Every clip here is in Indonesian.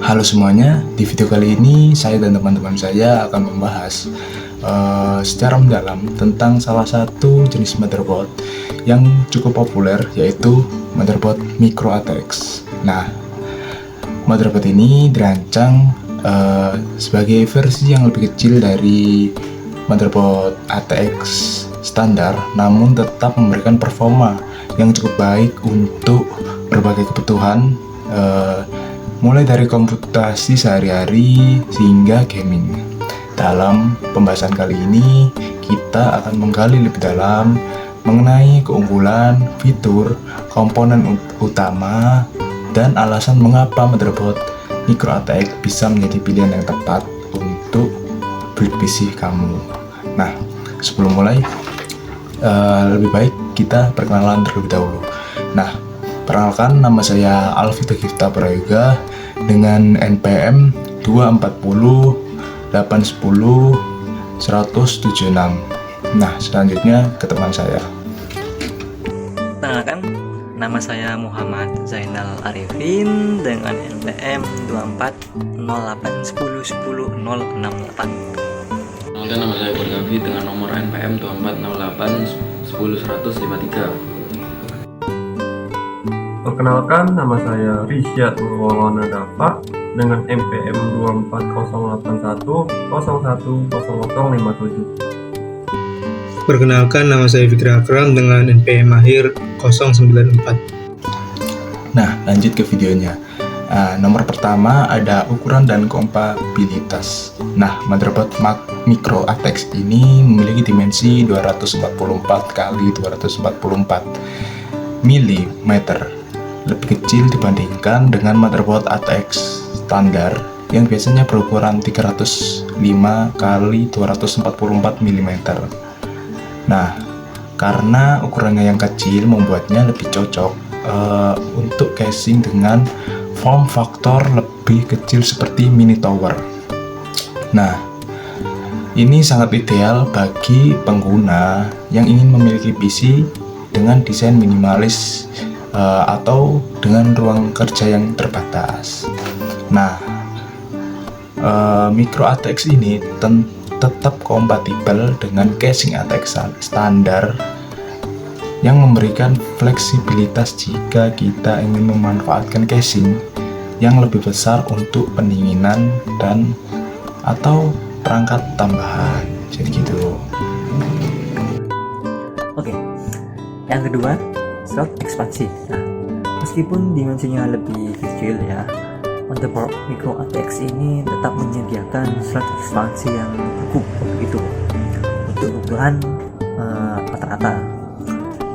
Halo semuanya, di video kali ini saya dan teman-teman saya akan membahas secara mendalam tentang salah satu jenis motherboard yang cukup populer, yaitu motherboard micro ATX. Nah, motherboard ini dirancang sebagai versi yang lebih kecil dari motherboard ATX standar, namun tetap memberikan performa yang cukup baik untuk berbagai kebutuhan, mulai dari komputasi sehari-hari hingga gaming. Dalam pembahasan kali ini, kita akan menggali lebih dalam mengenai keunggulan, fitur, komponen utama, dan alasan mengapa motherboard micro ATX bisa menjadi pilihan yang tepat untuk build PC kamu. Nah, sebelum mulai, lebih baik kita perkenalan terlebih dahulu. Nah, perkenalkan, nama saya Alvito Gifta Prayoga dengan NPM 240 810 176. Nah, selanjutnya ke teman saya. Perkenalkan, nama saya Muhammad Zainal Arifin dengan NPM 2408101068. Perkenalkan, nama saya Bergavi dengan nomor NPM 2408101153. Perkenalkan, nama saya Risyad Nurwalana Dafa dengan NPM 24081010057. Perkenalkan, nama saya Fikri Akram dengan NPM akhir 094. Nah, lanjut ke videonya. Nomor pertama ada ukuran dan kompatibilitas. Nah, motherboard micro ATX ini memiliki dimensi 244 x 244 mm, lebih kecil dibandingkan dengan motherboard ATX standar yang biasanya berukuran 305 x 244 mm. Nah, karena ukurannya yang kecil membuatnya lebih cocok untuk casing dengan form factor lebih kecil seperti mini tower. Nah, ini sangat ideal bagi pengguna yang ingin memiliki PC dengan desain minimalis atau dengan ruang kerja yang terbatas. Nah, micro ATX ini tetap kompatibel dengan casing ATX standar yang memberikan fleksibilitas jika kita ingin memanfaatkan casing yang lebih besar untuk pendinginan dan atau perangkat tambahan. Jadi gitu. Oke, yang kedua, slot ekspansi. Nah, meskipun dimensinya lebih kecil ya, motherboard micro ATX ini tetap menyediakan slot ekspansi yang cukup begitu untuk kebutuhan rata-rata.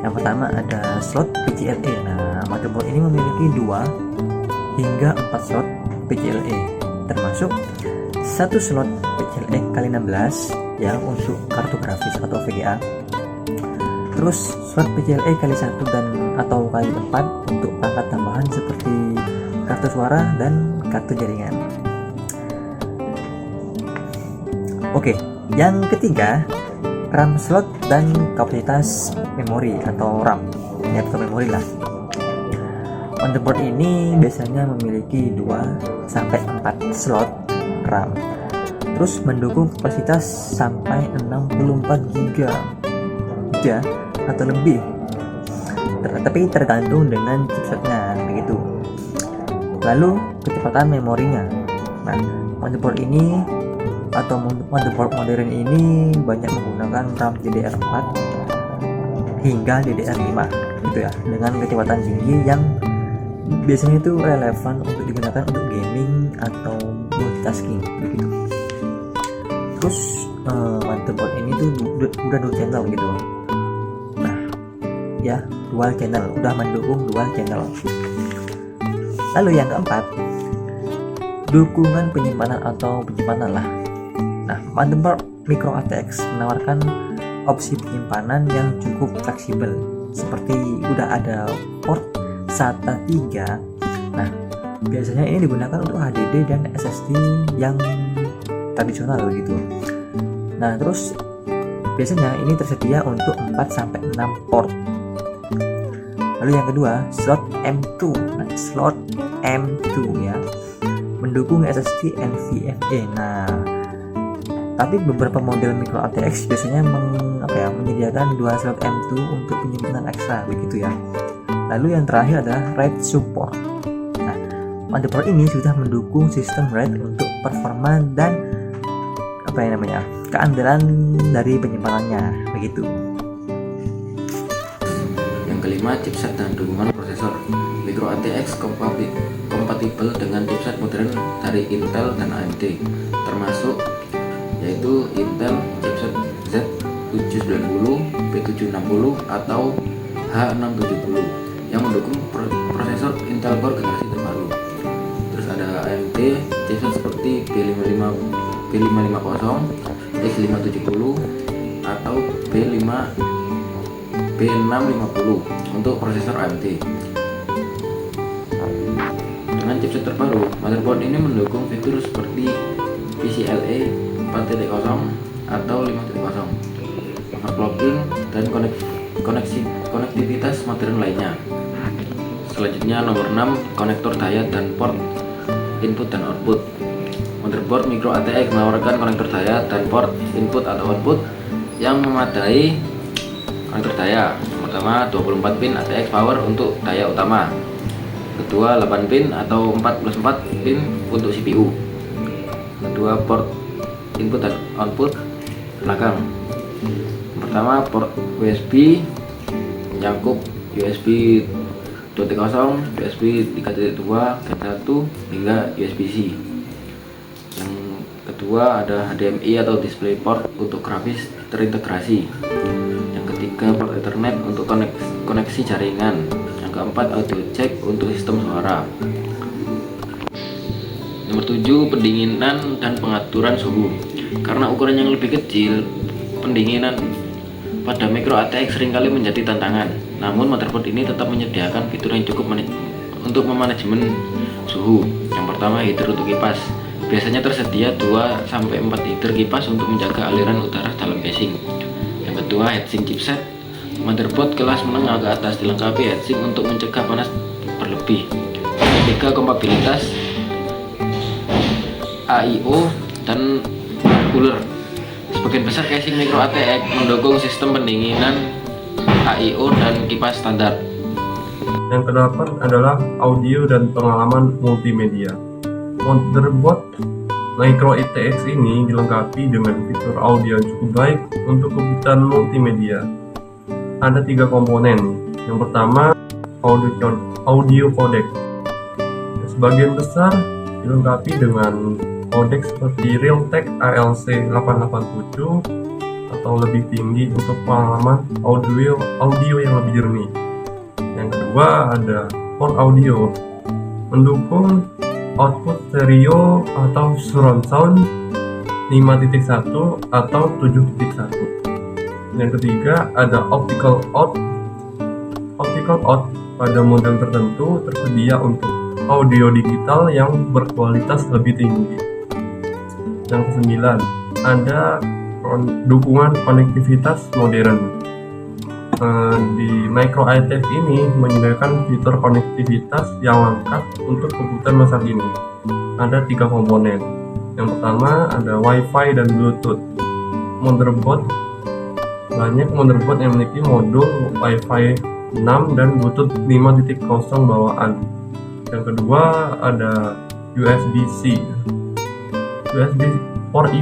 Yang pertama ada slot PCLE. Nah, motherboard ini memiliki 2 hingga 4 slot PCLE, termasuk satu slot PCLE kali 16 ya untuk kartu grafis atau VGA. Terus slot PCLE kali 1 dan atau kali 4 untuk perangkat tambahan seperti kartu suara dan kartu jaringan. Oke, yang ketiga, RAM slot dan kapasitas memori atau RAM ya, atau memori lah. Motherboard ini biasanya memiliki 2 sampai 4 slot RAM, terus mendukung kapasitas sampai 64 GB ya atau lebih, tapi tergantung dengan chipsetnya begitu. Lalu kecepatan memorinya. Nah, motherboard ini atau motherboard modern ini banyak menggunakan RAM DDR4 hingga DDR5 gitu ya, dengan kecepatan tinggi yang biasanya itu relevan untuk digunakan untuk gaming atau multitasking begitu. Terus motherboard ini tuh udah dual channel gitu. Nah, ya dual channel, udah mendukung dual channel. Lalu yang keempat, dukungan penyimpanan atau penyimpanan lah. Nah, motherboard micro ATX menawarkan opsi penyimpanan yang cukup fleksibel, seperti udah ada port SATA 3. Nah, biasanya ini digunakan untuk HDD dan SSD yang tradisional gitu. Nah, terus biasanya ini tersedia untuk 4 sampai 6 port. Lalu yang kedua, slot M2. Nah, slot M2 ya mendukung SSD NVMe. Nah, tapi beberapa model micro ATX biasanya menyediakan 2 slot M2 untuk penyimpanan ekstra begitu ya. Lalu yang terakhir adalah RAID support. Nah, motherboard ini sudah mendukung sistem RAID untuk performa dan keandalan dari penyimpanannya begitu. Yang kelima, chipset dan dukungan prosesor. Micro ATX kompatibel dengan chipset modern dari Intel dan AMD, termasuk yaitu Intel chipset Z790, B760 atau H670 yang mendukung prosesor Intel Core generasi terbaru. Terus ada AMD chipset seperti B550, X570 atau B650 untuk prosesor AMD. Dengan chipset terbaru, motherboard ini mendukung fitur seperti PCIe 4.0 atau 5.0, overclocking dan konektivitas modern lainnya. Selanjutnya nomor 6, konektor daya dan port input dan output. Motherboard micro ATX menawarkan konektor daya dan port input atau output yang memadai. Konektor daya pertama 24 pin ATX power untuk daya utama, kedua 8 pin atau 4+4 pin untuk CPU, kedua port input dan output belakang. Pertama port USB nyangkup USB 2.0, USB 3.2, Gen 1 hingga USB-C. Yang kedua ada HDMI atau DisplayPort untuk grafis terintegrasi. Yang ketiga port Ethernet untuk koneksi jaringan. Yang keempat audio jack untuk sistem suara. Nomor 7, pendinginan dan pengaturan suhu. Karena ukuran yang lebih kecil, pendinginan pada micro ATX seringkali menjadi tantangan. Namun motherboard ini tetap menyediakan fitur yang cukup untuk memanajemen suhu. Yang pertama, heater untuk kipas. Biasanya tersedia 2-4 heater kipas untuk menjaga aliran udara dalam casing. Yang kedua, heatsink chipset. Motherboard kelas menengah ke atas dilengkapi heatsink untuk mencegah panas berlebih. Yang ketiga, kompatibilitas AIO dan cooler. Sebagian besar casing micro ATX mendukung sistem pendinginan AIO dan kipas standar. Yang kedelapan adalah audio dan pengalaman multimedia. Motherboard micro ATX ini dilengkapi dengan fitur audio yang cukup baik untuk kebutuhan multimedia. Ada 3 komponen. Yang pertama, audio codec. Sebagian besar dilengkapi dengan codec seperti Realtek ALC 887 atau lebih tinggi untuk pengalaman audio yang lebih jernih. Yang kedua ada port audio, mendukung output stereo atau surround sound 5.1 atau 7.1. Yang ketiga ada optical out pada model tertentu tersedia untuk audio digital yang berkualitas lebih tinggi. Yang kesembilan ada dukungan konektivitas modern. Di micro ATX ini menyediakan fitur konektivitas yang lengkap untuk kebutuhan masa kini. Ada 3 komponen. Yang pertama ada Wi-Fi dan Bluetooth. Banyak motherboard yang memiliki modul Wi-Fi 6 dan Bluetooth 5.0 bawaan. Yang kedua ada USB-C. Port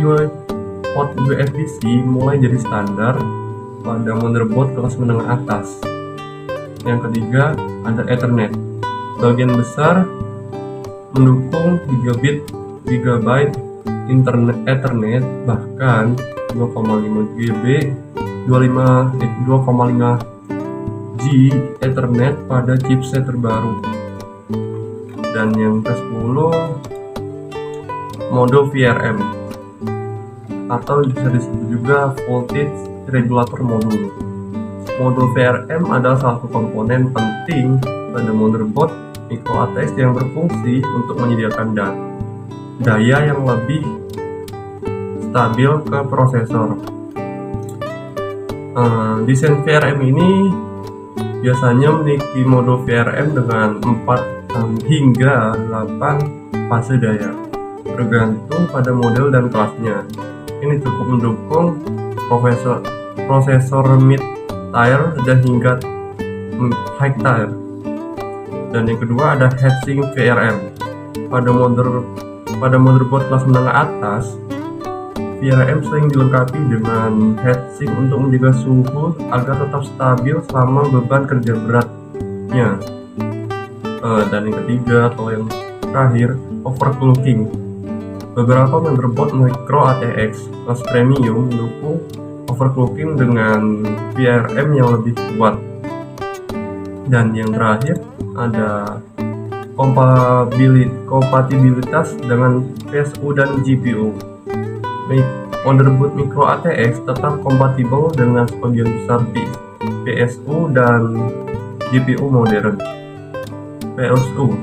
USB-C mulai jadi standar pada motherboard kelas menengah atas. Yang ketiga ada Ethernet. Bagian besar mendukung GB internet Ethernet, bahkan 2,5 GB 2,5 G Ethernet pada chipset terbaru. Dan yang ke-10 mode VRM atau bisa disebut juga voltage regulator module. Modul VRM adalah salah satu komponen penting pada motherboard micro ATX yang berfungsi untuk menyediakan daya yang lebih stabil ke prosesor. Desain VRM ini biasanya memiliki modul VRM dengan 4 hingga 8 fase daya, bergantung pada model dan kelasnya. Ini cukup mendukung prosesor mid-tier dan hingga high-tier. Dan yang kedua ada heatsink VRM. Pada motherboard kelas menengah atas, VRM sering dilengkapi dengan heatsink untuk menjaga suhu agar tetap stabil selama beban kerja beratnya. Dan yang ketiga atau yang terakhir, overclocking. Beberapa motherboard micro ATX kelas premium mendukung overclocking dengan VRM yang lebih kuat. Dan yang terakhir ada kompatibilitas dengan PSU dan GPU. Motherboard micro ATX tetap kompatibel dengan sebagian besar PSU dan GPU modern. PSU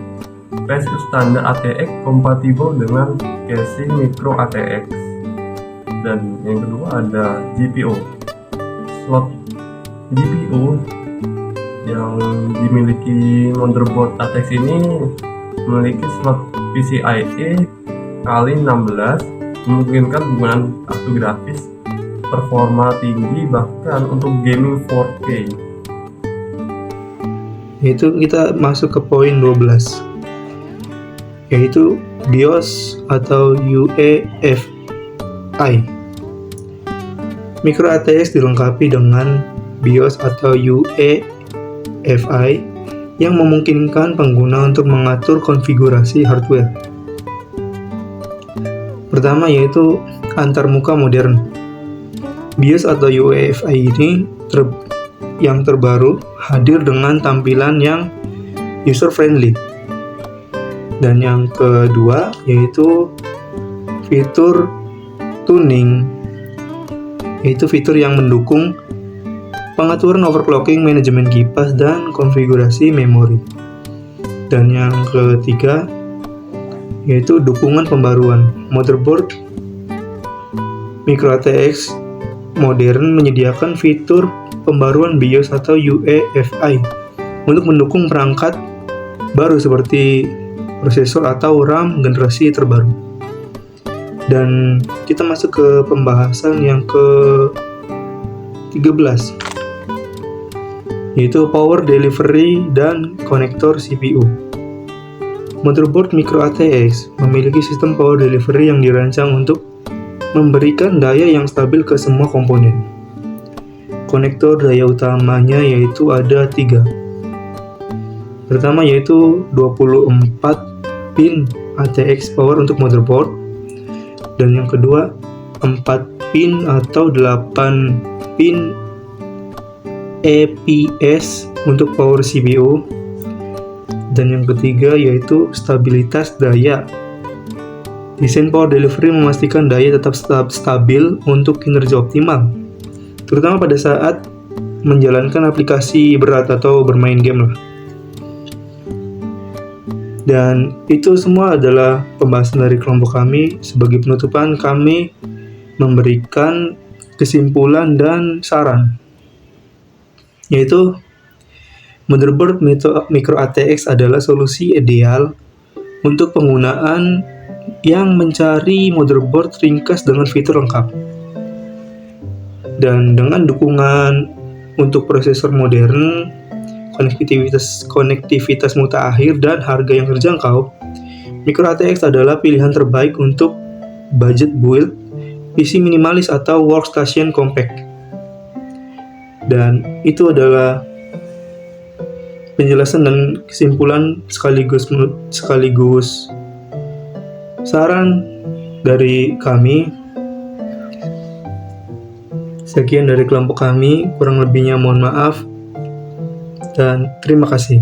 standar ATX kompatibel dengan casing micro ATX. Dan yang kedua ada GPU. Slot GPU yang dimiliki motherboard ATX ini memiliki slot PCIe x16, memungkinkan penggunaan kartu grafis performa tinggi bahkan untuk gaming 4K. Yaitu kita masuk ke poin 12, yaitu BIOS atau UEFI. Micro ATX dilengkapi dengan BIOS atau UEFI yang memungkinkan pengguna untuk mengatur konfigurasi hardware. Pertama yaitu antarmuka modern. BIOS atau UEFI ini yang terbaru hadir dengan tampilan yang user friendly. Dan yang kedua yaitu fitur tuning, yaitu fitur yang mendukung pengaturan overclocking, manajemen kipas, dan konfigurasi memori. Dan yang ketiga yaitu dukungan pembaruan. Motherboard micro ATX modern menyediakan fitur pembaruan BIOS atau UEFI untuk mendukung perangkat baru seperti prosesor atau RAM generasi terbaru. Dan kita masuk ke pembahasan yang ke-13, yaitu power delivery dan konektor CPU. Motherboard micro ATX memiliki sistem power delivery yang dirancang untuk memberikan daya yang stabil ke semua komponen. Konektor daya utamanya yaitu ada 3. Pertama yaitu 24 pin ATX power untuk motherboard, dan yang kedua 4 pin atau 8 pin EPS untuk power CPU, dan yang ketiga yaitu stabilitas daya. Desain power delivery memastikan daya tetap stabil untuk kinerja optimal, terutama pada saat menjalankan aplikasi berat atau bermain game lah. Dan itu semua adalah pembahasan dari kelompok kami. Sebagai penutupan, kami memberikan kesimpulan dan saran, yaitu motherboard micro ATX adalah solusi ideal untuk penggunaan yang mencari motherboard ringkas dengan fitur lengkap. Dan dengan dukungan untuk prosesor modern, konektivitas mutakhir, dan harga yang terjangkau, micro ATX adalah pilihan terbaik untuk budget build, PC minimalis atau workstation compact. Dan itu adalah penjelasan dan kesimpulan sekaligus saran dari kami. Sekian dari kelompok kami, kurang lebihnya mohon maaf dan terima kasih.